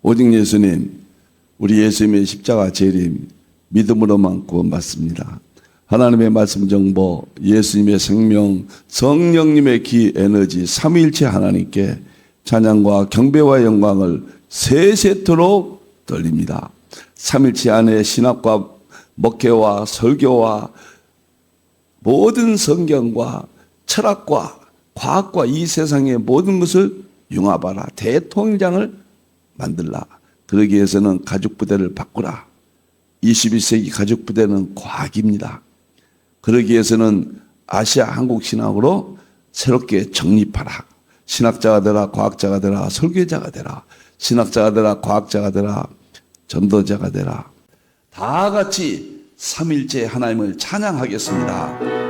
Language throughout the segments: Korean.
오직 예수님, 우리 예수님의 십자가 재림, 믿음으로만 구원받습니다. 하나님의 말씀 정보, 예수님의 생명, 성령님의 기 에너지, 삼위일체 하나님께 찬양과 경배와 영광을 세세토록 돌립니다. 삼일체 안에 신학과 목회와 설교와 모든 성경과 철학과 과학과 이 세상의 모든 것을 융합하라. 대통령장을 만들라. 그러기 위해서는 가죽부대를 바꾸라. 21세기 가죽부대는 과학입니다. 그러기 위해서는 아시아 한국신학으로 새롭게 정립하라. 신학자가 되라, 과학자가 되라, 설교자가 되라. 신학자가 되라, 과학자가 되라, 전도자가 되라. 다 같이 삼일째 하나님을 찬양하겠습니다.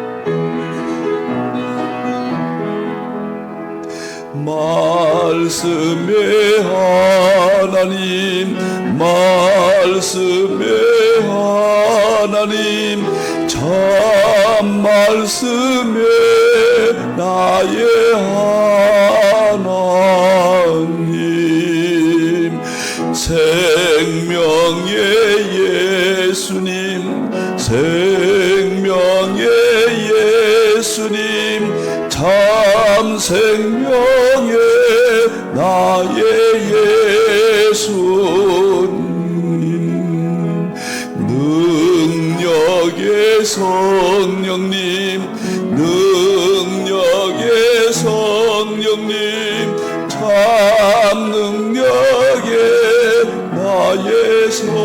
말씀의 하나님, 말씀의 하나님, 참 말씀의 나의 하나님, 생명의 예수님, 생명의 예수님, 참 생명의 나의 예수님, 능력의 성령님, 능력의 성령님, 참 능력의 나의 성령님.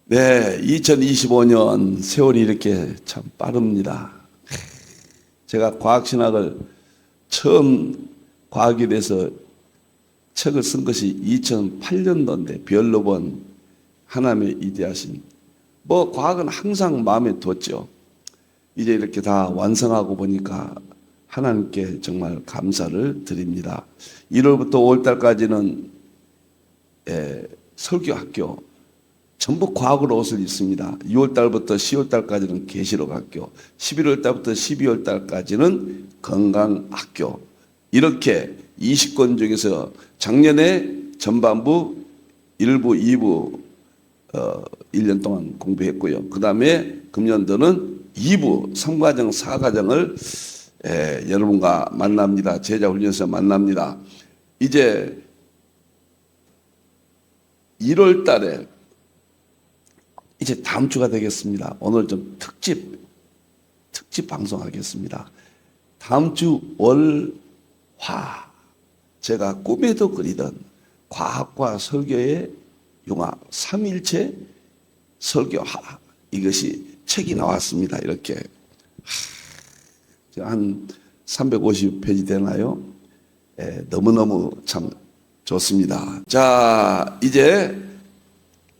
네, 2025년 세월이 이렇게 참 빠릅니다. 제가 과학신학을 처음 과학에 대해서 책을 쓴 것이 2008년도인데 별로 본 하나님의 이대하심. 과학은 항상 마음에 뒀죠. 이제 이렇게 다 완성하고 보니까 하나님께 정말 감사를 드립니다. 1월부터 5월달까지는 설교학교 전부 과학으로 옷을 입습니다. 6월달부터 10월달까지는 계시록학교, 11월달부터 12월달까지는 건강학교. 이렇게 20권 중에서 작년에 전반부 1부, 2부 1년 동안 공부했고요. 그 다음에 금년도는 2부, 3과정, 4과정을 여러분과 만납니다. 제자훈련에서 만납니다. 이제 1월 달에 이제 다음 주가 되겠습니다. 오늘 좀 특집 방송하겠습니다. 다음 주 월, 화, 제가 꿈에도 그리던 과학과 설교의 융합, 삼일체 설교화, 이것이 책이 나왔습니다. 이렇게 한 350페이지 되나요? 너무너무 참 좋습니다. 자, 이제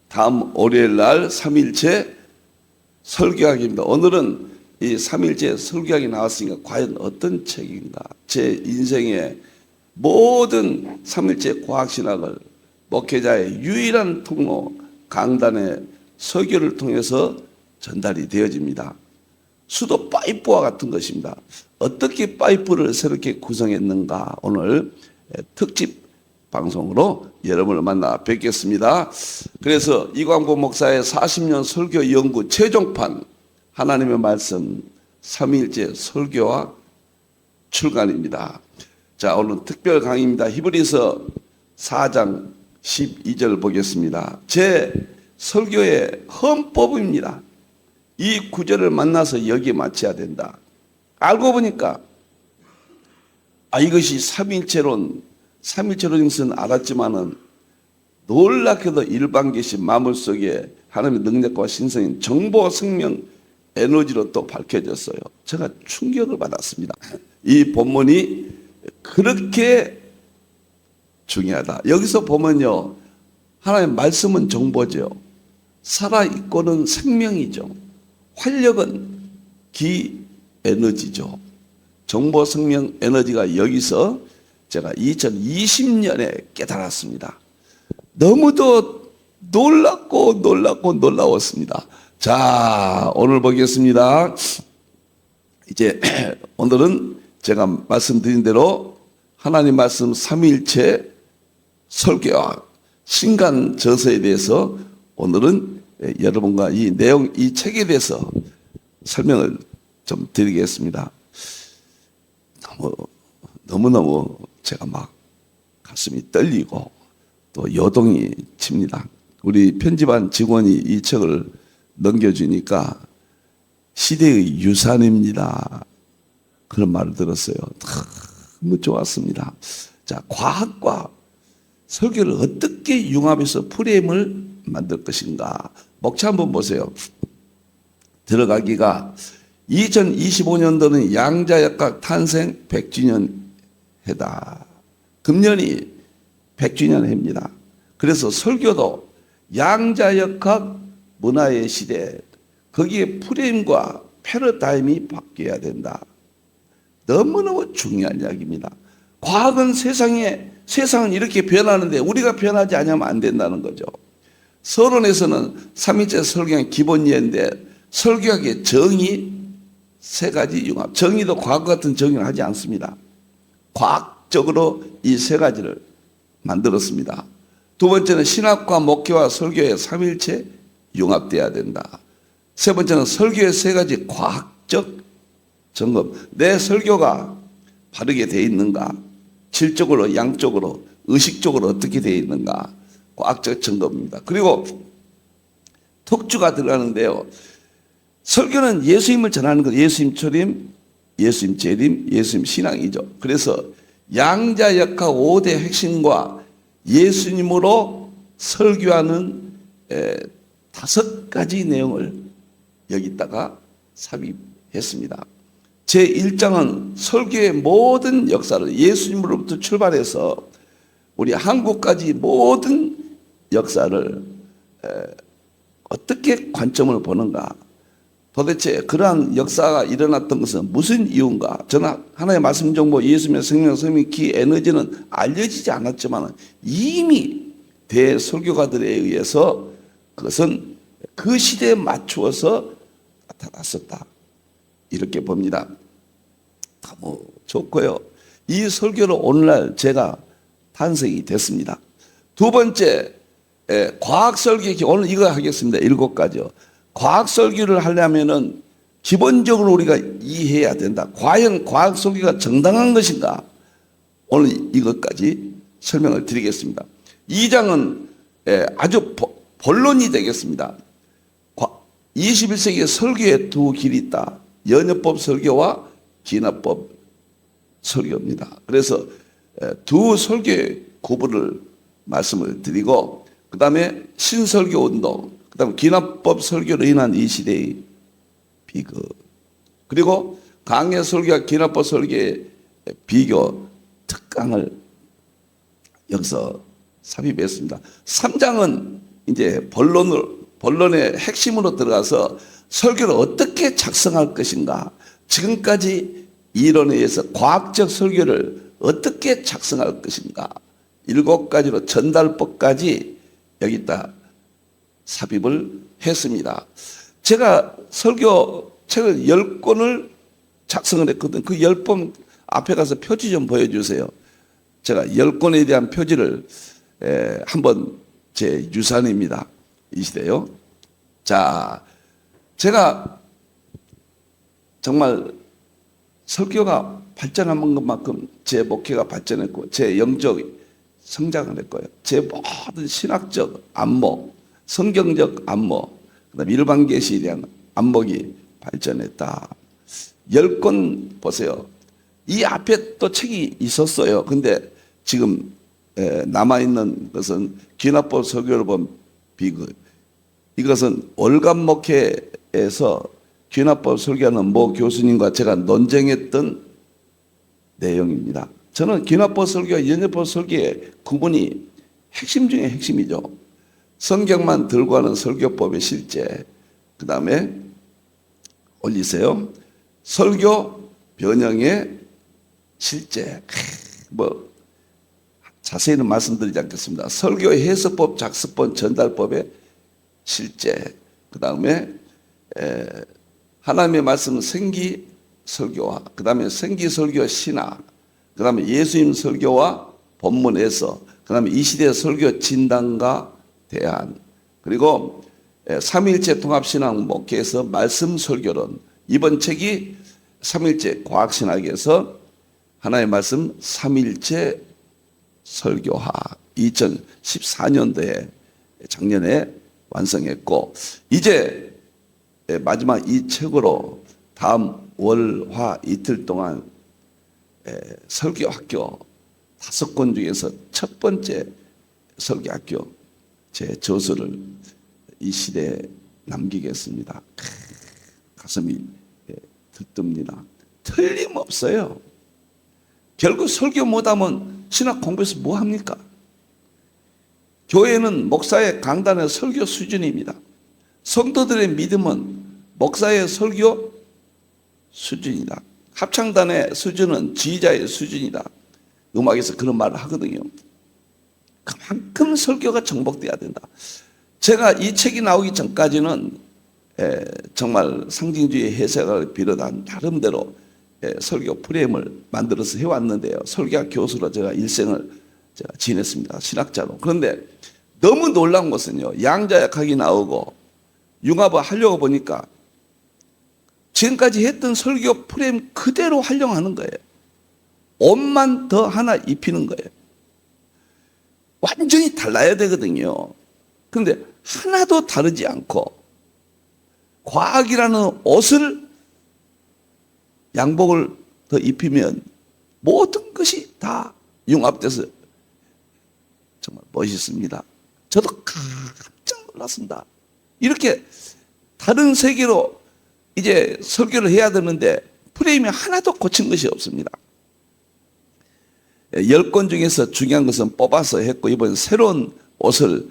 다음 월요일 날 삼일체 설교학입니다. 오늘은 이 삼일체 설교학이 나왔으니까 과연 어떤 책인가? 제 인생의 모든 삼일체 과학신학을 목회자의 유일한 통로 강단의 설교를 통해서 전달이 되어집니다. 수도 파이프와 같은 것입니다. 어떻게 파이프를 새롭게 구성했는가? 오늘 특집 방송으로 여러분을 만나 뵙겠습니다. 그래서 이광보 목사의 40년 설교 연구 최종판 하나님의 말씀 삼위일체 설교와 출간입니다. 자, 오늘 특별 강의입니다. 히브리서 4장 12절 보겠습니다. 제 설교의 헌법입니다. 이 구절을 만나서 여기에 맞춰야 된다. 알고 보니까 이것이 삼위일체론, 삼위일체론인 것은 알았지만은 놀랍게도 일반계시 만물 속에 하나님의 능력과 신성인 정보, 생명, 에너지로 또 밝혀졌어요. 제가 충격을 받았습니다. 이 본문이 그렇게 중요하다. 여기서 보면요, 하나님의 말씀은 정보죠. 살아있고는 생명이죠. 활력은 기 에너지죠. 정보, 생명, 에너지가 여기서 제가 2020년에 깨달았습니다. 너무도 놀랐고 놀라웠습니다. 자, 오늘 보겠습니다. 이제 오늘은 제가 말씀드린 대로 하나님 말씀 삼위일체 설교와 신간 저서에 대해서 오늘은 여러분과 이 내용, 이 책에 대해서 설명을 좀 드리겠습니다. 너무너무 제가 막 가슴이 떨리고 또 요동이 칩니다. 우리 편집한 직원이 이 책을 넘겨주니까 시대의 유산입니다. 그런 말을 들었어요. 너무 좋았습니다. 자, 과학과 설교를 어떻게 융합해서 프레임을 만들 것인가. 목차 한번 보세요. 들어가기가 2025년도는 양자역학 탄생 100주년 해다. 금년이 100주년 해입니다. 그래서 설교도 양자역학 문화의 시대, 거기에 프레임과 패러다임이 바뀌어야 된다. 너무너무 중요한 이야기입니다. 과학은 세상은 이렇게 변하는데 우리가 변하지 않으면 안 된다는 거죠. 서론에서는 삼위일체 설교의 기본 이해인데 설교학의 정의 세 가지 융합. 정의도 과거 같은 정의를 하지 않습니다. 과학적으로 이 세 가지를 만들었습니다. 두 번째는 신학과 목회와 설교의 삼위일체 융합돼야 된다. 세 번째는 설교의 세 가지 과학적 점검. 내 설교가 바르게 되어 있는가? 질적으로, 양적으로, 의식적으로 어떻게 되어 있는가? 과학적 점검입니다. 그리고 특주가 들어가는데요. 설교는 예수님을 전하는 것, 예수님 초림, 예수님 재림, 예수님 신앙이죠. 그래서 양자역학 5대 핵심과 예수님으로 설교하는 5가지 내용을 여기다가 삽입했습니다. 제1장은 설교의 모든 역사를 예수님으로부터 출발해서 우리 한국까지 모든 역사를 어떻게 관점을 보는가, 도대체 그러한 역사가 일어났던 것은 무슨 이유인가. 저는 하나의 말씀 정보, 예수님의 생명, 생명, 기, 에너지는 알려지지 않았지만 이미 대설교가들에 의해서 그것은 그 시대에 맞추어서 나타났었다. 이렇게 봅니다. 너무 좋고요. 이 설교로 오늘날 제가 탄생이 됐습니다. 두 번째, 과학 설교, 오늘 이거 하겠습니다. 7가지요. 과학 설교를 하려면은 기본적으로 우리가 이해해야 된다. 과연 과학 설교가 정당한 것인가? 오늘 이것까지 설명을 드리겠습니다. 2장은 아주 본론이 되겠습니다. 21세기의 설교에 두 길이 있다. 연역법 설교와 기납법 설교입니다. 그래서 두 설교의 구분을 말씀을 드리고, 그 다음에 신설교 운동, 그 다음에 기납법 설교로 인한 이 시대의 비극, 그리고 강해 설교와 기납법 설교의 비교 특강을 여기서 삽입했습니다. 3장은 이제 본론의 핵심으로 들어가서 설교를 어떻게 작성할 것인가, 지금까지 이론에 의해서 과학적 설교를 어떻게 작성할 것인가, 7가지로 전달법까지 여기다 삽입을 했습니다. 제가 설교 책을 10권을 작성을 했거든요. 그 10권 앞에 가서 표지 좀 보여주세요. 제가 10권에 대한 표지를 한번 제 유산입니다. 이 시대요. 자, 제가 정말 설교가 발전한 것만큼 제 목회가 발전했고 제 영적 성장을 했고요. 제 모든 신학적 안목, 성경적 안목, 그다음에 일반 계시에 대한 안목이 발전했다. 10권 보세요. 이 앞에 또 책이 있었어요. 근데 지금 남아있는 것은 기납법 설교를 본 비극. 이것은 월간 목회에서 기납법 설교하는 모 교수님과 제가 논쟁했던 내용입니다. 저는 기납법 설교와 연역법 설교의 구분이 핵심 중에 핵심이죠. 성경만 들고 하는 설교법의 실제, 그 다음에 올리세요. 설교 변형의 실제. 자세히는 말씀드리지 않겠습니다. 설교의 해석법, 작성법, 전달법의 실제. 그 다음에 하나님의 말씀은 생기, 설교와 그 다음에 생기설교 신화, 그 다음에 예수님 설교와 본문에서, 그 다음에 이 시대의 설교 진단과 대안, 그리고 삼위일체 통합신앙 목회에서 말씀 설교론, 이번 책이 삼위일체 과학신학에서 하나의 말씀 삼위일체 설교화 2014년도에 작년에 완성했고, 이제 마지막 이 책으로 다음 월, 화 이틀 동안 설교학교 5권 중에서 첫 번째 설교학교 제 저서를 이 시대에 남기겠습니다. 가슴이 들뜹니다. 틀림없어요. 결국 설교 못하면 신학 공부해서 뭐 합니까? 교회는 목사의 강단의 설교 수준입니다. 성도들의 믿음은 목사의 설교 수준이다. 합창단의 수준은 지휘자의 수준이다. 음악에서 그런 말을 하거든요. 그만큼 설교가 정복돼야 된다. 제가 이 책이 나오기 전까지는 정말 상징주의 해석을 비롯한 나름대로 설교 프레임을 만들어서 해왔는데요. 설교학 교수로 제가 일생을 제가 지냈습니다. 신학자로. 그런데 너무 놀라운 것은요, 양자역학이 나오고 융합을 하려고 보니까 지금까지 했던 설교 프레임 그대로 활용하는 거예요. 옷만 더 하나 입히는 거예요. 완전히 달라야 되거든요. 그런데 하나도 다르지 않고 과학이라는 옷을, 양복을 더 입히면 모든 것이 다 융합돼서 정말 멋있습니다. 저도 깜짝 놀랐습니다. 이렇게 다른 세계로 이제 설교를 해야 되는데 프레임이 하나도 고친 것이 없습니다. 10권 중에서 중요한 것은 뽑아서 했고, 이번 새로운 옷을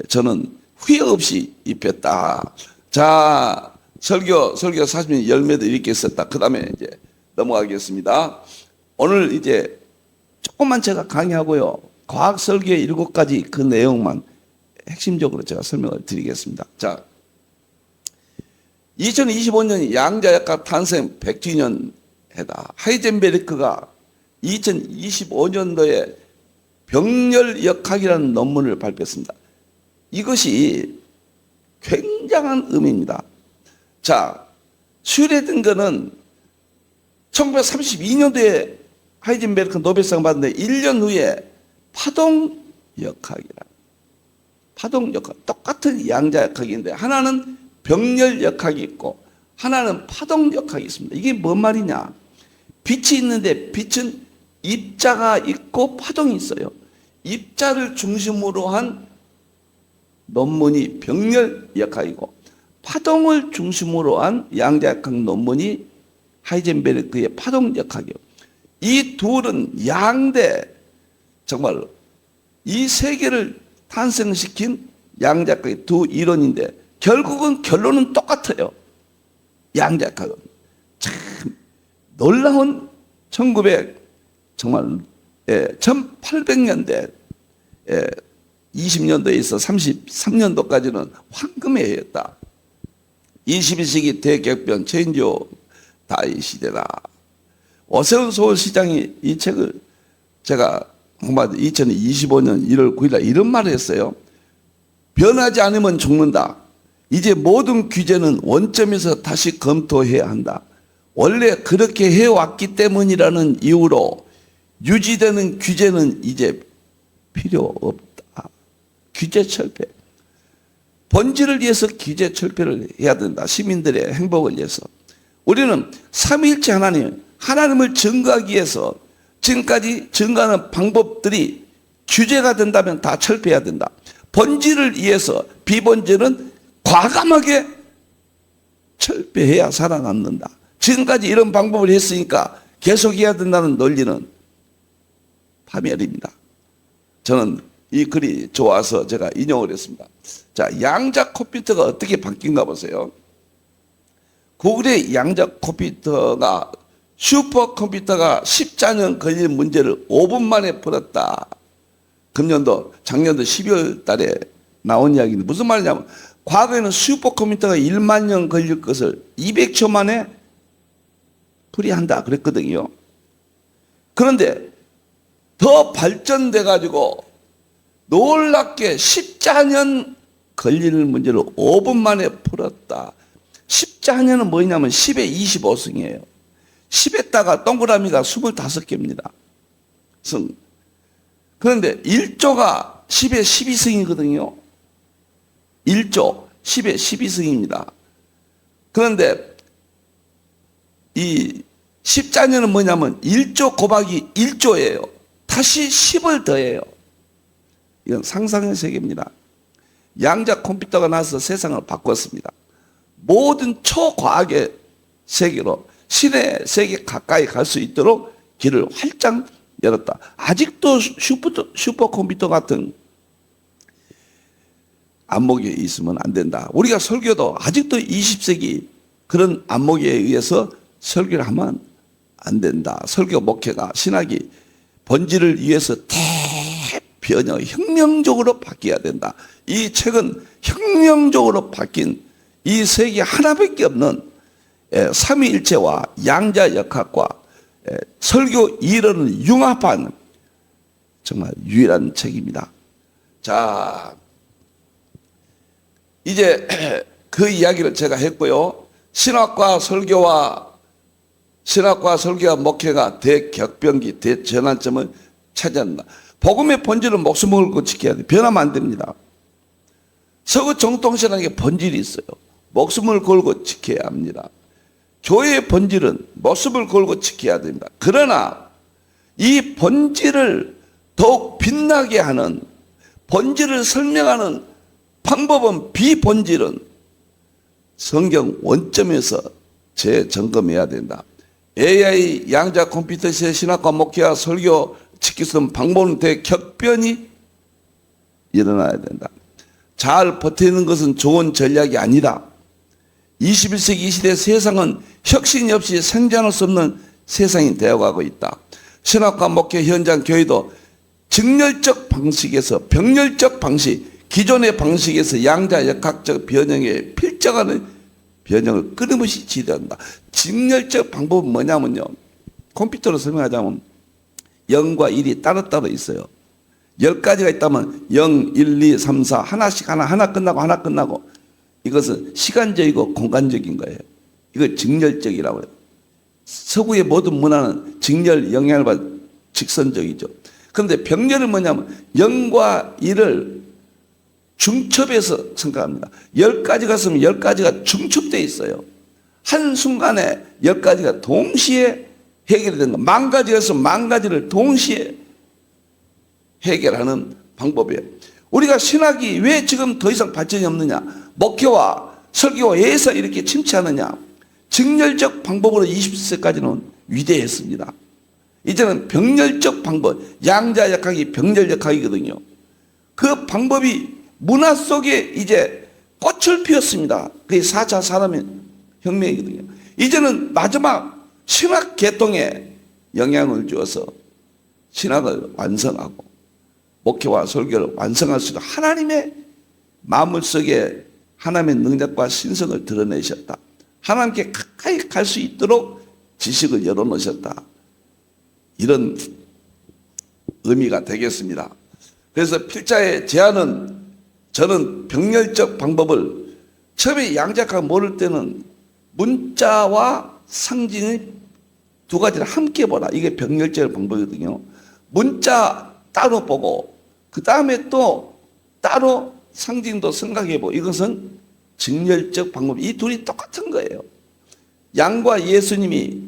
저는 후회 없이 입혔다. 자, 설교 40년 열매도 이렇게 있었다. 그 다음에 이제 넘어가겠습니다. 오늘 이제 조금만 제가 강의하고요, 과학 설교의 7가지 그 내용만 핵심적으로 제가 설명을 드리겠습니다. 자, 2025년이 양자역학 탄생 100주년 해다. 하이젠베르크가 2025년도에 병렬역학이라는 논문을 발표했습니다. 이것이 굉장한 의미입니다. 자, 수혈된 거는 1932년도에 하이젠베르크 노벨상 받았는데 1년 후에 파동역학이라. 파동역학. 똑같은 양자역학인데 하나는 병렬역학이 있고 하나는 파동역학이 있습니다. 이게 뭔 말이냐? 빛이 있는데 빛은 입자가 있고 파동이 있어요. 입자를 중심으로 한 논문이 병렬역학이고 파동을 중심으로 한 양자역학 논문이 하이젠베르크의 파동역학이에요. 이 둘은 양대, 정말 이 세계를 탄생시킨 양자역학의 두 이론인데 결국은 결론은 똑같아요. 양자역학은. 참 놀라운 정말 1800년대 20년도에 있어 33년도까지는 황금의 해였다. 21세기 대격변 체인지오 다이 시대다. 오세훈 서울시장이 이 책을 제가 2025년 1월 9일 이런 말을 했어요. 변하지 않으면 죽는다. 이제 모든 규제는 원점에서 다시 검토해야 한다. 원래 그렇게 해왔기 때문이라는 이유로 유지되는 규제는 이제 필요 없다. 규제 철폐. 본질을 위해서 규제 철폐를 해야 된다. 시민들의 행복을 위해서. 우리는 삼위일체 하나님을 증거하기 위해서 지금까지 증거하는 방법들이 규제가 된다면 다 철폐해야 된다. 본질을 위해서 비본질은 과감하게 철폐해야 살아남는다. 지금까지 이런 방법을 했으니까 계속해야 된다는 논리는 파멸입니다. 저는 이 글이 좋아서 제가 인용을 했습니다. 자, 양자 컴퓨터가 어떻게 바뀐가 보세요. 구글의 양자 컴퓨터가 슈퍼컴퓨터가 14년 걸릴 문제를 5분 만에 풀었다. 작년도 12월 달에 나온 이야기인데 무슨 말이냐면 과거에는 슈퍼컴퓨터가 1만 년 걸릴 것을 200초 만에 풀이한다 그랬거든요. 그런데 더 발전돼 가지고 놀랍게 14년 걸리는 문제를 5분 만에 풀었다. 14년은 뭐냐면 10에 25승이에요. 10에다가 동그라미가 25개입니다. 승. 그런데 1조가 10에 12승이거든요. 1조 10에 12승입니다. 그런데 이 14년은 뭐냐면 1조 곱하기 1조예요. 다시 10을 더해요. 이건 상상의 세계입니다. 양자 컴퓨터가 나서 세상을 바꿨습니다. 모든 초과학의 세계로 신의 세계 가까이 갈 수 있도록 길을 활짝 열었다. 아직도 슈퍼컴퓨터 같은 안목에 있으면 안 된다. 우리가 설교도 아직도 20세기 그런 안목에 의해서 설교를 하면 안 된다. 설교 목회가 신학이 본질을 위해서 대변형 혁명적으로 바뀌어야 된다. 이 책은 혁명적으로 바뀐 이 세계 하나밖에 없는 삼위일체와 양자역학과 설교 이론을 융합한 정말 유일한 책입니다. 자, 이제 그 이야기를 제가 했고요. 신학과 설교와 목회가 대격변기, 대전환점을 차지한다. 복음의 본질은 목숨을 걸고 지켜야 돼. 변하면 안 됩니다. 서구 정통신학의 본질이 있어요. 목숨을 걸고 지켜야 합니다. 교회의 본질은 목숨을 걸고 지켜야 됩니다. 그러나 이 본질을 더욱 빛나게 하는, 본질을 설명하는 방법은 비본질은 성경 원점에서 재점검해야 된다. AI 양자 컴퓨터 시대 신학과 목회와 설교 지킬 수 있는 방법은 대격변이 일어나야 된다. 잘 버티는 것은 좋은 전략이 아니다. 21세기 이 시대 세상은 혁신이 없이 생존할 수 없는 세상이 되어가고 있다. 신학과 목회 현장 교회도 직렬적 방식에서 병렬적 방식, 기존의 방식에서 양자역학적 변형에 필적하는 변형을 끊임없이 지도한다. 직렬적 방법은 뭐냐면요. 컴퓨터로 설명하자면 0과 1이 따로따로 있어요. 10가지가 있다면 0, 1, 2, 3, 4 하나씩 하나 끝나고 이것은 시간적이고 공간적인 거예요. 이걸 직렬적이라고 해요. 서구의 모든 문화는 직렬 영향을 받은 직선적이죠. 그런데 병렬은 뭐냐면 0과 1을 중첩해서 생각합니다. 10가지가 있으면 10가지가 중첩되어 있어요. 한순간에 10가지가 동시에 해결이 되는 거. 10,000가지가 있으면 10,000가지를 동시에 해결하는 방법이에요. 우리가 신학이 왜 지금 더 이상 발전이 없느냐? 목회와 설교와 예에서 이렇게 침체하느냐? 직렬적 방법으로 20세까지는 위대했습니다. 이제는 병렬적 방법, 양자역학이 병렬역학이거든요. 그 방법이 문화 속에 이제 꽃을 피웠습니다. 그게 4차 산업혁명이거든요. 이제는 마지막 신학 개통에 영향을 주어서 신학을 완성하고 목회와 설교를 완성할 수 있는 하나님의 마음을 속에 하나님의 능력과 신성을 드러내셨다. 하나님께 가까이 갈 수 있도록 지식을 열어놓으셨다. 이런 의미가 되겠습니다. 그래서 필자의 제안은 저는 병렬적 방법을 처음에 양자가 모를 때는 문자와 상징의 두 가지를 함께 보라. 이게 병렬적 방법이거든요. 문자 따로 보고 그 다음에 또 따로 상징도 생각해보고 이것은 직렬적 방법. 이 둘이 똑같은 거예요. 양과 예수님이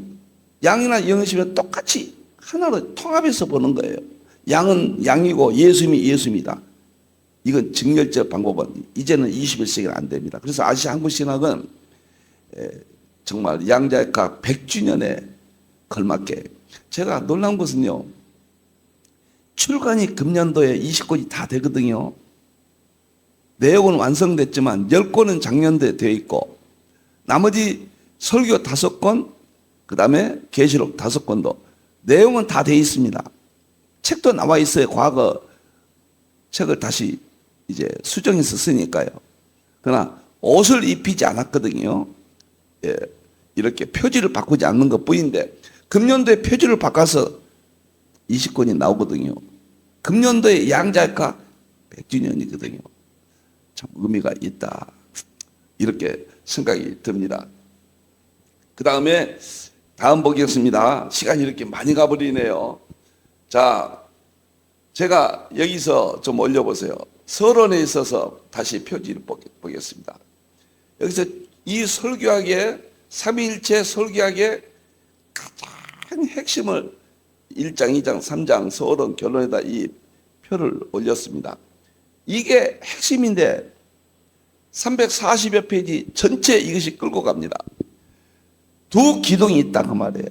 양이나 영이시면 똑같이 하나로 통합해서 보는 거예요. 양은 양이고 예수님이 예수입니다. 이건 직렬적 방법은 이제는 21세기는 안 됩니다. 그래서 아시아 한국신학은 정말 양자역학 100주년에 걸맞게 제가 놀라운 것은요. 출간이 금년도에 20권이 다 되거든요. 내용은 완성됐지만 10권은 작년도에 되어 있고 나머지 설교 5권 그 다음에 계시록 5권도 내용은 다 되어 있습니다. 책도 나와 있어요. 과거 책을 다시 이제 수정해서 쓰니까요. 그러나 옷을 입히지 않았거든요. 예. 이렇게 표지를 바꾸지 않는 것 뿐인데 금년도에 표지를 바꿔서 20권이 나오거든요. 금년도에 양자역학 100주년이거든요. 참 의미가 있다. 이렇게 생각이 듭니다. 그 다음에 다음 보겠습니다. 시간이 이렇게 많이 가버리네요. 자, 제가 여기서 좀 올려보세요. 서론에 있어서 다시 표지를 보겠습니다. 여기서 이 설교학의 삼위일체 설교학의 가장 핵심을 1장, 2장, 3장 서론 결론에다 이 표를 올렸습니다. 이게 핵심인데 340여 페이지 전체 이것이 끌고 갑니다. 두 기둥이 있다 그 말이에요.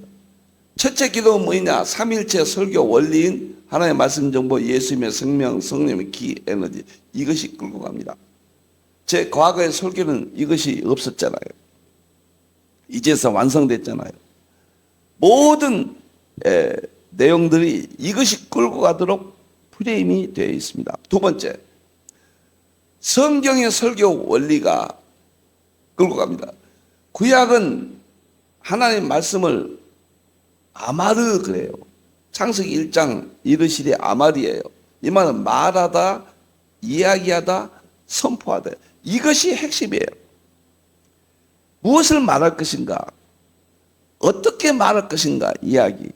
첫째 기둥은 뭐냐? 삼위일체 설교 원리인 하나님의 말씀 정보, 예수님의 생명, 성령의 기, 에너지, 이것이 끌고 갑니다. 제 과거의 설교는 이것이 없었잖아요. 이제서 완성됐잖아요. 모든 내용들이 이것이 끌고 가도록 프레임이 되어 있습니다. 두 번째, 성경의 설교 원리가 끌고 갑니다. 구약은 하나님의 말씀을 아마르 그래요. 창세기 1장 이르시되 아말이에요. 이 말은 말하다, 이야기하다, 선포하다. 이것이 핵심이에요. 무엇을 말할 것인가? 어떻게 말할 것인가? 이야기.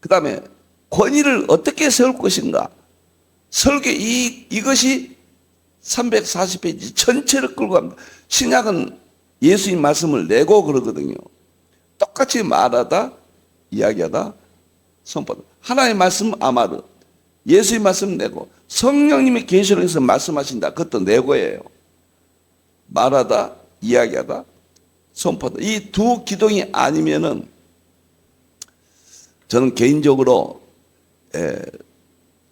그 다음에 권위를 어떻게 세울 것인가? 설교 이것이 340페이지 전체를 끌고 갑니다. 신약은 예수님 말씀을 내고 그러거든요. 똑같이 말하다, 이야기하다, 선포하다. 하나님의 말씀 아마르, 예수님 말씀 내고, 성령님의 계시록에서 말씀하신다. 그것도 내고예요. 말하다, 이야기하다, 선포하다. 이 두 기둥이 아니면은 저는 개인적으로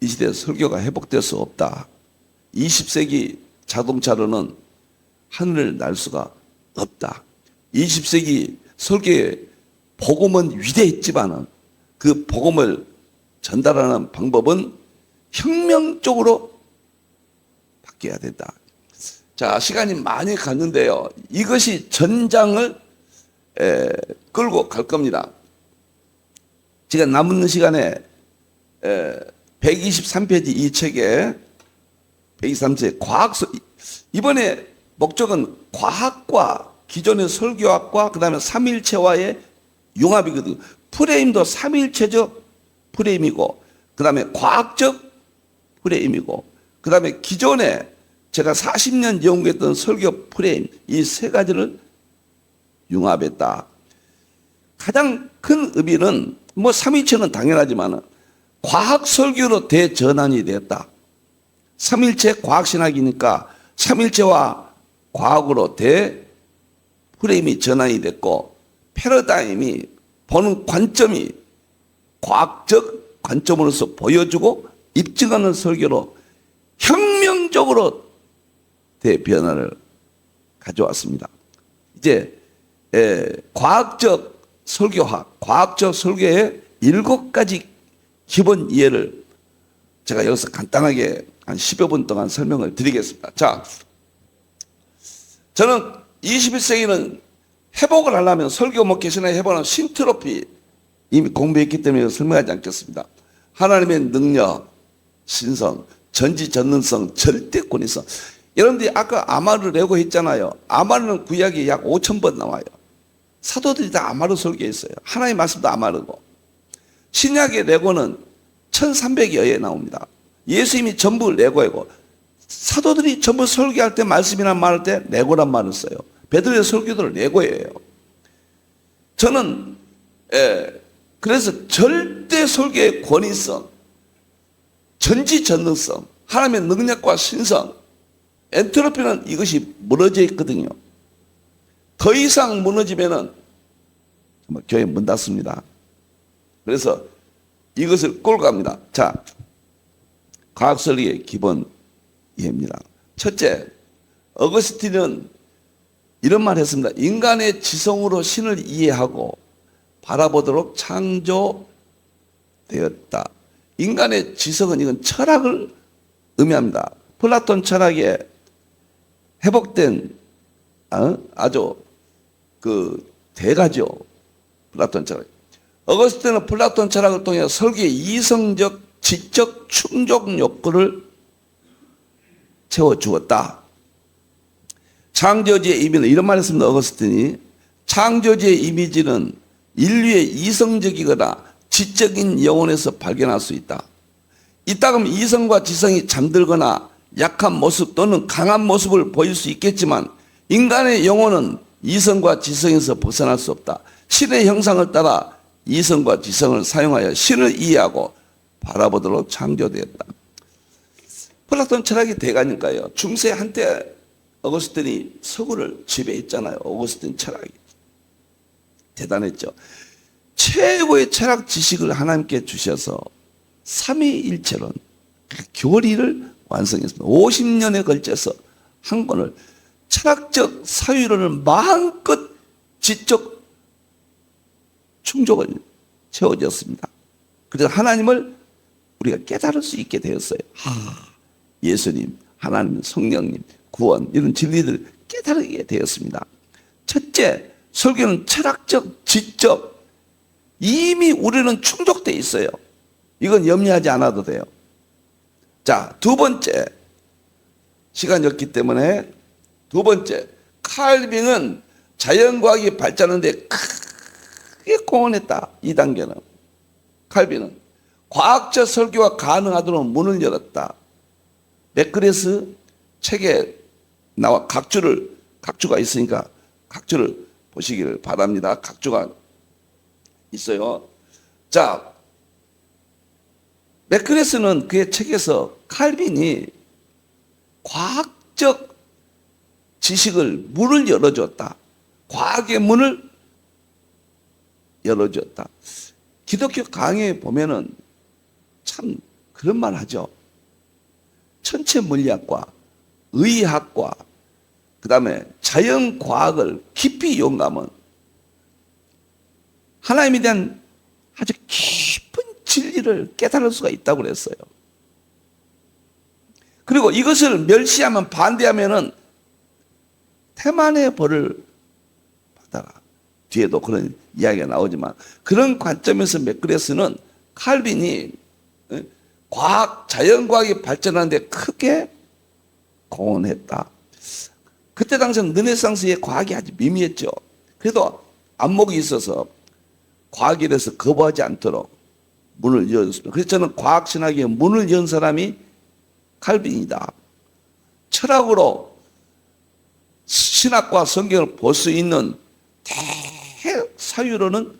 이 시대 설교가 회복될 수 없다. 20세기 자동차로는 하늘을 날 수가 없다. 20세기 설교의 복음은 위대했지만은 그 복음을 전달하는 방법은 혁명적으로 바뀌어야 된다. 자, 시간이 많이 갔는데요. 이것이 전장을 끌고 갈 겁니다. 제가 남은 시간에 123페이지 이 책에 123페이지 과학서 이번에 목적은 과학과 기존의 설교학과 그 다음에 삼위일체와의 융합이거든요. 프레임도 삼위일체적 프레임이고 그 다음에 과학적 프레임이고 그 다음에 기존에 제가 40년 연구했던 설교 프레임 이 세 가지를 융합했다. 가장 큰 의미는 뭐 삼위일체는 당연하지만 과학 설교로 대전환이 됐다. 삼위일체 과학신학이니까 삼위일체와 과학으로 프레임이 전환이 됐고 패러다임이 보는 관점이 과학적 관점으로서 보여주고 입증하는 설교로 혁명적으로 대변화를 가져왔습니다. 이제 과학적 설교학, 과학적 설교의 7가지 기본 이해를 제가 여기서 간단하게 한 10여 분 동안 설명을 드리겠습니다. 자, 저는 21세기는 회복을 하려면 설교 목회 신앙의 회복은 신트로피 이미 공부했기 때문에 설명하지 않겠습니다. 하나님의 능력, 신성, 전지전능성, 절대권위성. 여러분들이 아까 아마를 내고 했잖아요. 아마르는 구약에 약 5,000번 나와요. 사도들이 다 아마르 설교했어요. 하나님의 말씀도 아마르고. 신약의 레고는 1300여에 나옵니다. 예수님이 전부 레고이고 사도들이 전부 설교할 때 말씀이란 말할 때 레고란 말을 써요. 베드로의 설교들은 레고예요. 저는 그래서 절대 설교의 권위성, 전지전능성, 하나님의 능력과 신성, 엔트로피는 이것이 무너져 있거든요. 더 이상 무너지면은 교회 문 닫습니다. 그래서 이것을 끌고 갑니다. 자, 과학설리의 기본 이해입니다. 첫째, 어거스틴은 이런 말 했습니다. 인간의 지성으로 신을 이해하고 바라보도록 창조되었다. 인간의 지성은 이건 철학을 의미합니다. 플라톤 철학에 회복된 아주 그 대가죠. 플라톤 철학. 어거스틴은 플라톤 철학을 통해 설계의 이성적, 지적 충족 욕구를 채워주었다. 창조주의 이미지는 이런 말 했습니다. 어거스틴이 창조주의 이미지는 인류의 이성적이거나 지적인 영혼에서 발견할 수 있다. 이따금 이성과 지성이 잠들거나 약한 모습 또는 강한 모습을 보일 수 있겠지만 인간의 영혼은 이성과 지성에서 벗어날 수 없다. 신의 형상을 따라 이성과 지성을 사용하여 신을 이해하고 바라보도록 창조되었다. 플라톤 철학이 대가니까요. 중세 한때 어거스틴이 서구를 지배했잖아요. 어거스틴 철학이. 대단했죠. 최고의 철학 지식을 하나님께 주셔서 삼위일체론 교리를 완성했습니다. 50년에 걸쳐서 한 권을 철학적 사유론을 마음껏 지적 충족을 채워졌습니다. 그래서 하나님을 우리가 깨달을 수 있게 되었어요. 예수님, 하나님, 성령님, 구원 이런 진리들을 깨달게 되었습니다. 첫째, 설교는 철학적, 지적 이미 우리는 충족되어 있어요. 이건 염려하지 않아도 돼요. 자, 두 번째, 시간이 없기 때문에 두 번째, 칼빈은 자연과학이 발전하는데 크게 공헌했다. 이 단계는 칼빈은 과학적 설교가 가능하도록 문을 열었다. 맥그레스 책에 나와 각주가 있으니까 각주를 보시기를 바랍니다. 각주가 있어요. 자, 맥그레스는 그의 책에서 칼빈이 과학적 지식을 문을 열어줬다. 과학의 문을 열어줬다. 기독교 강의에 보면은 참 그런 말 하죠. 천체 물리학과 의학과 그 다음에 자연과학을 깊이 연구하면 하나님에 대한 아주 깊은 진리를 깨달을 수가 있다고 그랬어요. 그리고 이것을 멸시하면 반대하면은 태만의 벌을 받아라. 뒤에도 그런 이야기가 나오지만 그런 관점에서 맥그레스는 칼빈이 자연과학이 발전하는데 크게 공헌했다. 그때 당시는 르네상스의 과학이 아주 미미했죠. 그래도 안목이 있어서 과학에 대해서 거부하지 않도록 문을 열었습니다. 그래서 저는 과학신학의 문을 연 사람이 칼빈이다. 철학으로 신학과 성경을 볼 수 있는 대사유로는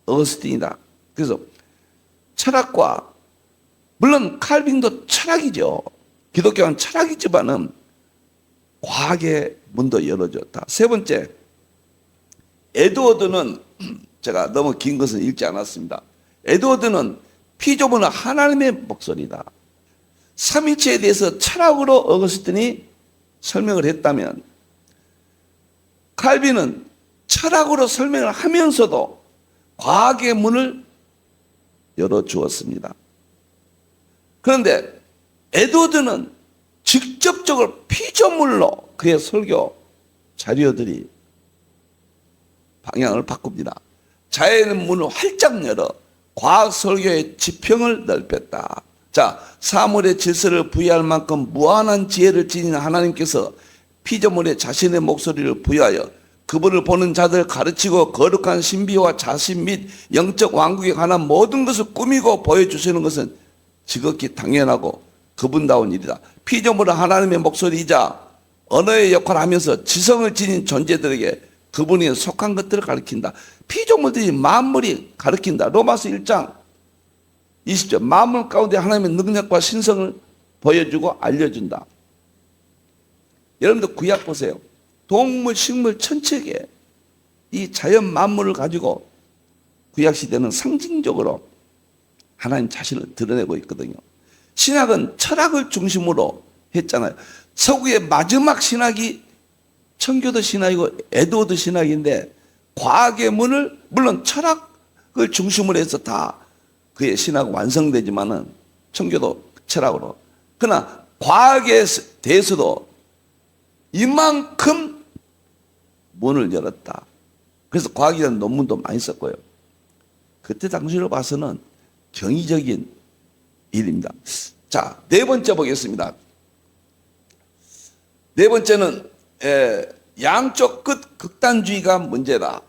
어거스틴이다. 그래서 철학과 물론 칼빈도 철학이죠. 기독교는 철학이지만은 과학의 문도 열어줬다. 세 번째, 에드워드는 제가 너무 긴 것은 읽지 않았습니다. 에드워드는 피조물은 하나님의 목소리다. 삼위체에 대해서 철학으로 어거스틴이 설명을 했다면 칼빈은 철학으로 설명을 하면서도 과학의 문을 열어주었습니다. 그런데 에드워드는 직접적으로 피조물로 그의 설교 자료들이 방향을 바꿉니다. 자연의 문을 활짝 열어 과학 설교의 지평을 넓혔다. 자, 사물의 질서를 부여할 만큼 무한한 지혜를 지닌 하나님께서 피조물에 자신의 목소리를 부여하여 그분을 보는 자들 가르치고 거룩한 신비와 자신 및 영적 왕국에 관한 모든 것을 꾸미고 보여주시는 것은 지극히 당연하고 그분다운 일이다. 피조물은 하나님의 목소리이자 언어의 역할을 하면서 지성을 지닌 존재들에게 그분이 속한 것들을 가르친다. 피조물들이 만물이 가르친다. 로마서 1장 20절 만물 가운데 하나님의 능력과 신성을 보여주고 알려준다. 여러분들 구약 보세요. 동물, 식물, 천체계 이 자연 만물을 가지고 구약 시대는 상징적으로 하나님 자신을 드러내고 있거든요. 신학은 철학을 중심으로 했잖아요. 서구의 마지막 신학이 청교도 신학이고 에드워드 신학인데 과학의 문을 물론 철학을 중심으로 해서 다 그의 신학은 완성되지만은 청교도 철학으로 그러나 과학에 대해서도 이만큼 문을 열었다. 그래서 과학에 대한 논문도 많이 썼고요. 그때 당시로 봐서는 경이적인 일입니다. 자, 네 번째 보겠습니다. 네 번째는 양쪽 끝 극단주의가 문제다.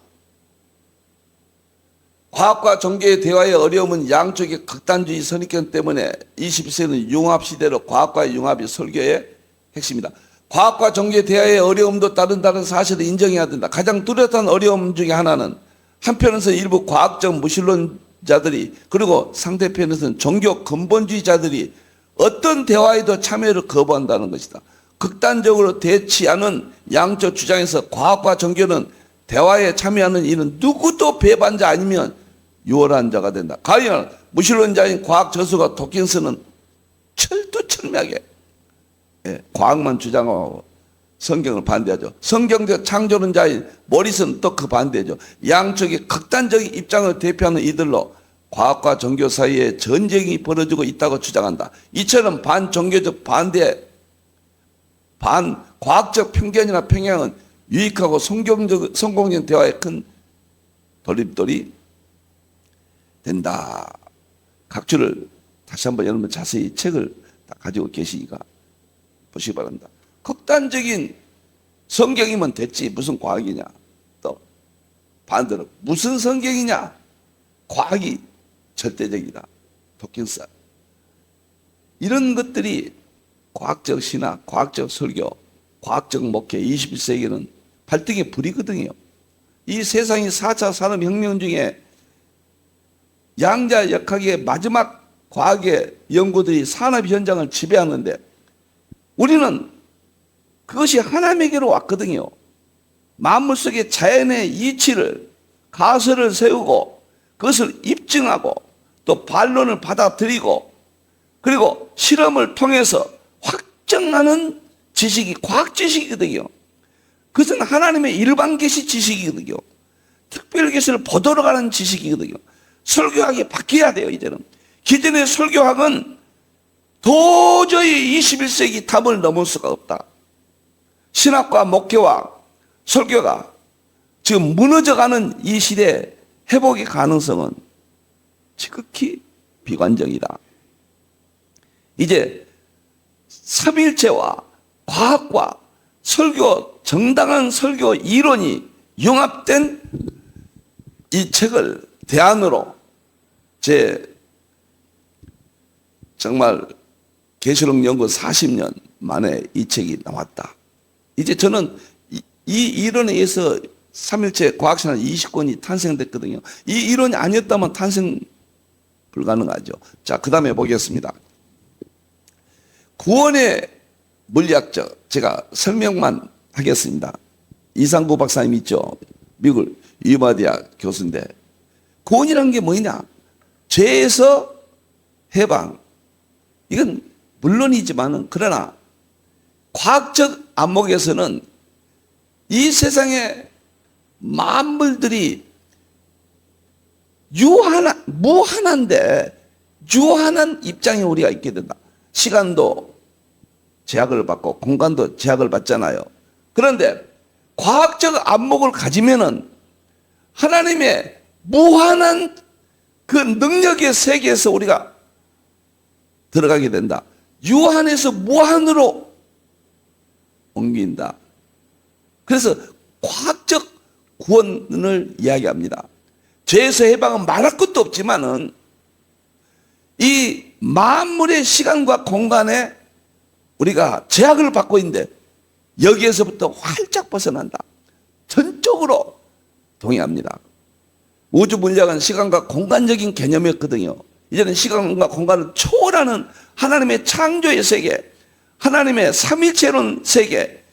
과학과 종교의 대화의 어려움은 양쪽의 극단주의 선입견 때문에 21세기는 융합시대로 과학과의 융합이 설교의 핵심이다. 과학과 종교의 대화의 어려움도 다른 사실을 인정해야 된다. 가장 뚜렷한 어려움 중에 하나는 한편에서 일부 과학적 무신론자들이 그리고 상대편에서는 종교 근본주의자들이 어떤 대화에도 참여를 거부한다는 것이다. 극단적으로 대치하는 양쪽 주장에서 과학과 종교는 대화에 참여하는 이는 누구도 배반자 아니면 유월한 자가 된다. 가령 무신론자인 과학 저수가 도킨스는 철두철미하게 과학만 주장하고 성경을 반대하죠. 성경적 창조론자인 모리슨 또 그 반대죠. 양쪽의 극단적인 입장을 대표하는 이들로 과학과 종교 사이에 전쟁이 벌어지고 있다고 주장한다. 이처럼 반종교적 반과학적 편견이나 평양은 유익하고 성공적인 대화에 큰 돌림돌이 된다. 각주를 다시 한번 여러분 자세히 책을 다 가지고 계시니까 보시기 바랍니다. 극단적인 성경이면 됐지 무슨 과학이냐. 또 반대로 무슨 성경이냐. 과학이 절대적이다. 도킨스. 이런 것들이 과학적 신학, 과학적 설교, 과학적 목회 21세기는 발등에 불이거든요. 이 세상이 4차 산업혁명 중에 양자역학의 마지막 과학의 연구들이 산업 현장을 지배하는데 우리는 그것이 하나님에게로 왔거든요. 만물 속의 자연의 이치를 가설을 세우고 그것을 입증하고 또 반론을 받아들이고 그리고 실험을 통해서 확정하는 지식이 과학 지식이거든요. 그것은 하나님의 일반 계시 지식이거든요. 특별 계시를 보도록 하는 지식이거든요. 설교학이 바뀌어야 돼요. 이제는 기존의 설교학은 도저히 21세기 답을 넘을 수가 없다. 신학과 목회와 설교가 지금 무너져가는 이 시대에 회복의 가능성은 지극히 비관적이다. 이제 삼일체와 과학과 설교, 정당한 설교 이론이 융합된 이 책을 대안으로 정말 계시록 연구 40년 만에 이 책이 나왔다. 이제 저는 이 이론에 의해서 삼일체 과학신학 20권이 탄생됐거든요. 이 이론이 아니었다면 탄생 불가능하죠. 자, 그 다음에 보겠습니다. 구원의 물리학적, 제가 설명만 하겠습니다. 이상구 박사님 있죠. 미국 유마대학 교수인데 구원이라는 게 뭐냐? 죄에서 해방. 이건 물론이지만은 그러나 과학적 안목에서는 이 세상의 만물들이 무한한데 유한한 입장에 우리가 있게 된다. 시간도 제약을 받고 공간도 제약을 받잖아요. 그런데 과학적 안목을 가지면은 하나님의 무한한 그 능력의 세계에서 우리가 들어가게 된다. 유한에서 무한으로 옮긴다. 그래서 과학적 구원을 이야기합니다. 죄에서 해방은 말할 것도 없지만은 이 만물의 시간과 공간에 우리가 제약을 받고 있는데 여기에서부터 활짝 벗어난다. 전적으로 동의합니다. 우주 물리학은 시간과 공간적인 개념이었거든요. 이제는 시간과 공간을 초월하는 하나님의 창조의 세계, 하나님의 삼일체론 세계,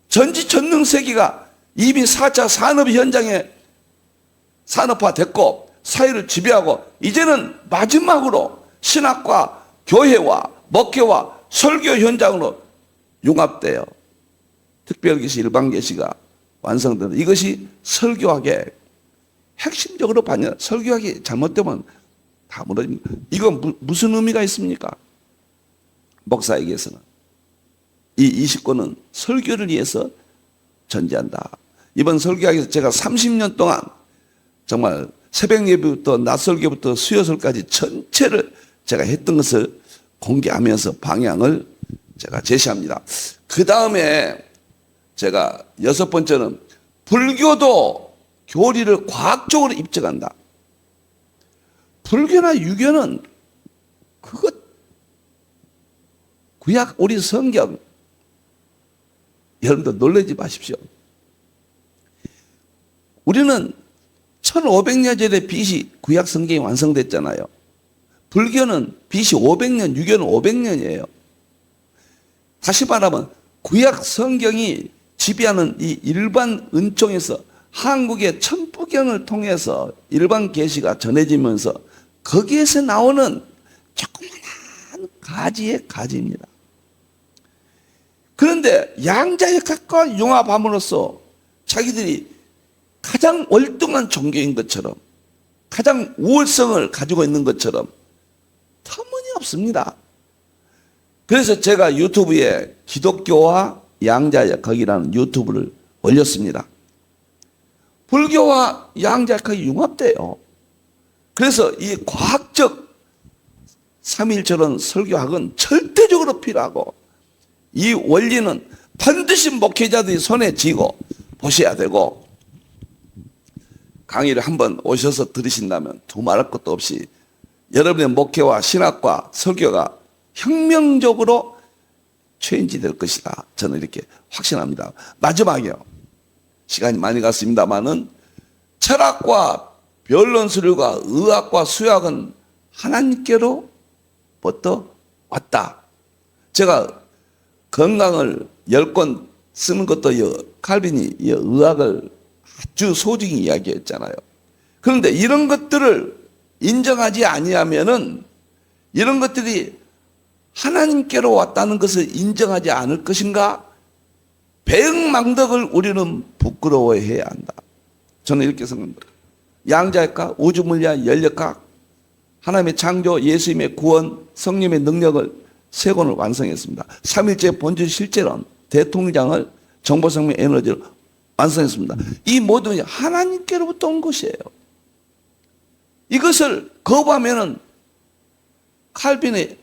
전지전능 세계가 이미 4차 산업 현장에 산업화됐고 사회를 지배하고 이제는 마지막으로 신학과 교회와 목회와 설교 현장으로 융합되어 특별계시, 일반계시가 완성되는 이것이 설교학의 핵심적으로 반영. 설교학이 잘못되면 다 무너집니다. 이건 무슨 의미가 있습니까? 목사에게서는 이 20권은 설교를 위해서 전제한다. 이번 설교하기 위해서 제가 30년 동안 정말 새벽 예배부터 낮설교부터 수요설까지 전체를 제가 했던 것을 공개하면서 방향을 제가 제시합니다. 그 다음에 제가 6번째는 불교도 교리를 과학적으로 입증한다. 불교나 유교는 그것 구약 우리 성경 여러분들 놀라지 마십시오. 우리는 1500년 전에 BC 구약 성경이 완성됐잖아요. 불교는 BC 500년, 유교는 500년이에요. 다시 말하면 구약 성경이 지배하는 이 일반 은총에서 한국의 천부경을 통해서 일반 계시가 전해지면서 거기에서 나오는 조그만한 가지의 가지입니다. 그런데 양자역학과 융합함으로써 자기들이 가장 월등한 종교인 것처럼 가장 우월성을 가지고 있는 것처럼 터무니없습니다. 그래서 제가 유튜브에 기독교와 양자역학이라는 유튜브를 올렸습니다. 불교와 양자역학이 융합돼요. 그래서 이 과학적 삼일절은 설교학은 절대적으로 필요하고 이 원리는 반드시 목회자들이 손에 쥐고 보셔야 되고 강의를 한번 오셔서 들으신다면 두말할 것도 없이 여러분의 목회와 신학과 설교가 혁명적으로 체인지될 것이다. 저는 이렇게 확신합니다. 마지막이요. 시간이 많이 갔습니다만은 철학과 변론술과 의학과 수학은 하나님께로부터 왔다. 제가 건강을 10권 쓰는 것도 칼빈이 의학을 아주 소중히 이야기했잖아요. 그런데 이런 것들을 인정하지 아니하면은 이런 것들이 하나님께로 왔다는 것을 인정하지 않을 것인가? 배응망덕을 우리는 부끄러워해야 한다. 저는 이렇게 생각합니다. 양자역학, 우주물리학, 연력학, 하나님의 창조, 예수님의 구원, 성령의 능력을 3권을 완성했습니다. 3일째 본질 실제론, 대통령장을 정보생명 에너지를 완성했습니다. 이 모든 하나님께로부터 온 것이에요. 이것을 거부하면은 칼빈의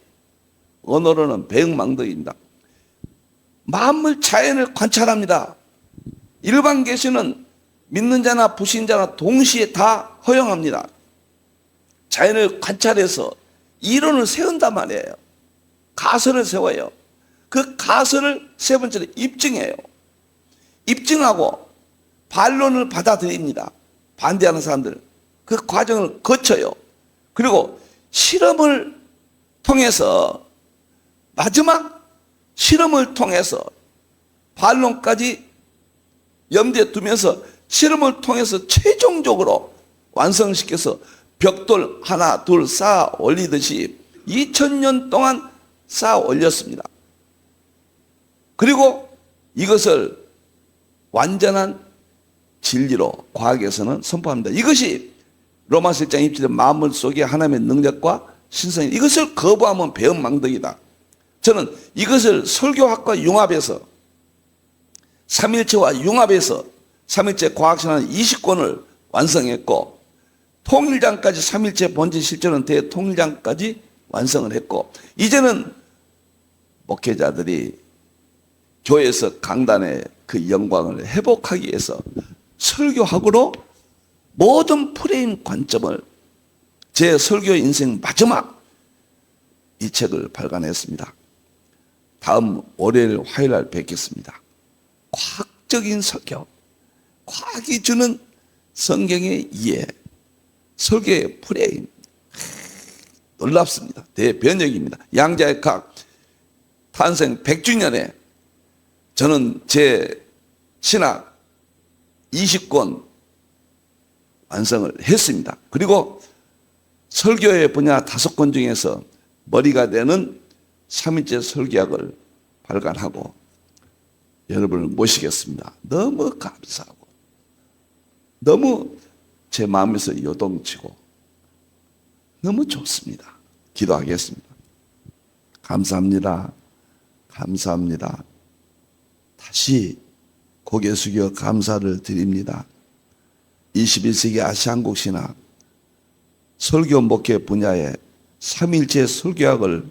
언어로는 배응망덕입니다. 만물 자연을 관찰합니다. 일반 계시는 믿는 자나 불신자나 동시에 다 허용합니다. 자연을 관찰해서 이론을 세운단 말이에요. 가설을 세워요. 그 가설을 세 번째로 입증해요. 입증하고 반론을 받아들입니다. 반대하는 사람들. 그 과정을 거쳐요. 그리고 실험을 통해서 마지막 실험을 통해서 반론까지 염두에 두면서 실험을 통해서 최종적으로 완성시켜서 벽돌 하나 둘 쌓아 올리듯이 2000년 동안 쌓아 올렸습니다. 그리고 이것을 완전한 진리로 과학에서는 선포합니다. 이것이 로마서 1장 27절 만물 속에 하나님의 능력과 신성이 이것을 거부하면 배은망덕이다. 저는 이것을 설교학과 융합해서 삼일체와 융합해서 삼일체 과학신학 20권을 완성했고 통일장까지 삼일체 본질 실제는 대통일장까지 완성을 했고 이제는 목회자들이 교회에서 강단의 그 영광을 회복하기 위해서 설교학으로 모든 프레임 관점을 제 설교 인생 마지막 이 책을 발간했습니다. 다음 월요일 화요일 날 뵙겠습니다. 과학적인 설교, 과학이 주는 성경의 이해, 설교의 프레임 놀랍습니다. 대변혁입니다. 양자역학 탄생 100주년에 저는 제 신학 20권 완성을 했습니다. 그리고 설교의 분야 5권 중에서 머리가 되는 3일째 설교학을 발간하고 여러분을 모시겠습니다. 너무 감사하고 너무 제 마음에서 요동치고 너무 좋습니다. 기도하겠습니다. 감사합니다. 감사합니다. 다시 고개 숙여 감사를 드립니다. 21세기 아시안국신학 설교 목회 분야에 3일째 설교학을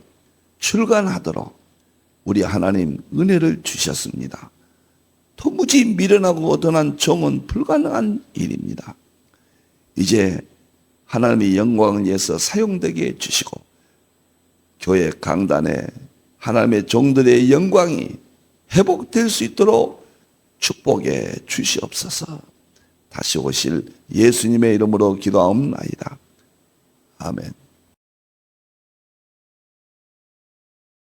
출간하도록 우리 하나님 은혜를 주셨습니다. 도무지 미련하고 어떠한 종은 불가능한 일입니다. 이제 하나님의 영광을 위해서 사용되게 해주시고 교회 강단에 하나님의 종들의 영광이 회복될 수 있도록 축복해 주시옵소서. 다시 오실 예수님의 이름으로 기도하옵나이다. 아멘.